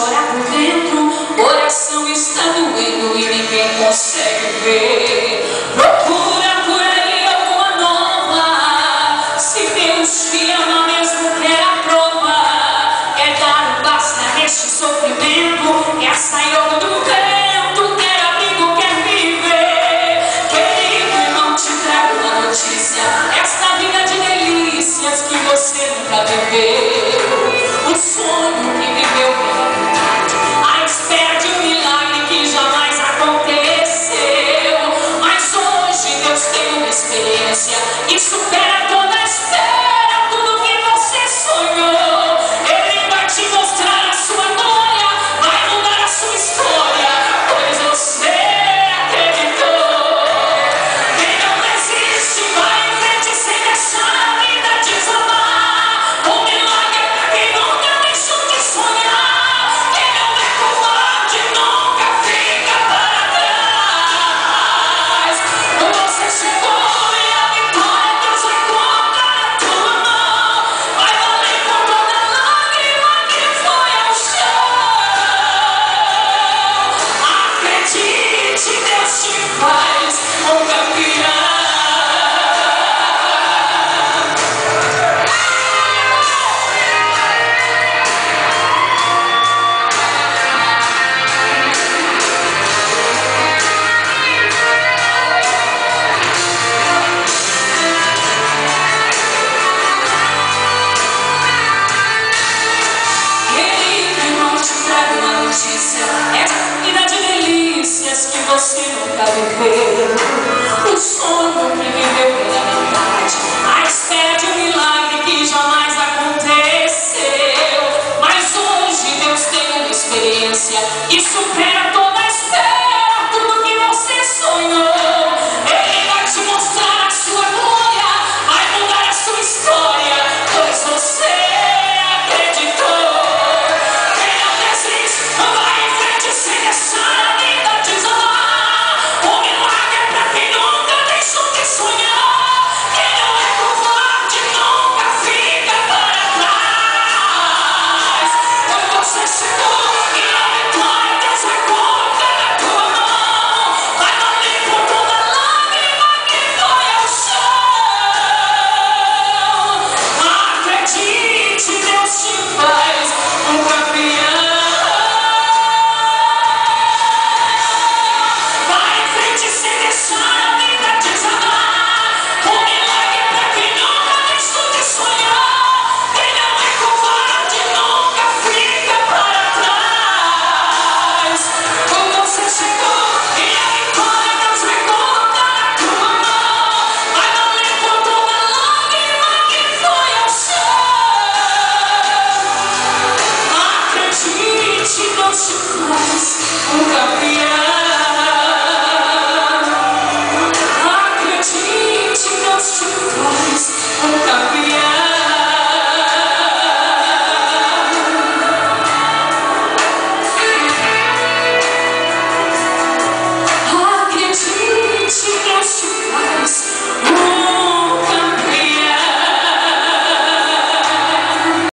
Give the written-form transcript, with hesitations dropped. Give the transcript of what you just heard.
chorar por dentro, coração está doendo e ninguém consegue ver. Procura por aí alguma nova, se Deus te ama mesmo quer a prova, quer dar um basta neste sofrimento, quer sair do vento, quer amigo, quer viver. Querido, não te trago uma notícia, esta vida de delícias que você nunca viveu, um sonho que viveu à espera de um milagre que jamais aconteceu. Mas hoje Deus tem uma experiência que supera toda a espera, tudo que você sonhou. Ele vai te mostrar a sua glória, vai mudar a sua história, pois você acreditou. Quem não desiste, vai em frente sem deixar a vida desabar. O milagre é pra quem nunca deixou de sonhar. Quem não é covarde nunca fica para trás. Você chegou e a vitória Deus vai colocar na tua mão. Vai valer por toda lágrima que foi ao chão. Acredite, Deus te faz um campeão. Querido, irmão, te trago uma notícia, essa vida de delícias que você nunca viveu, um sonho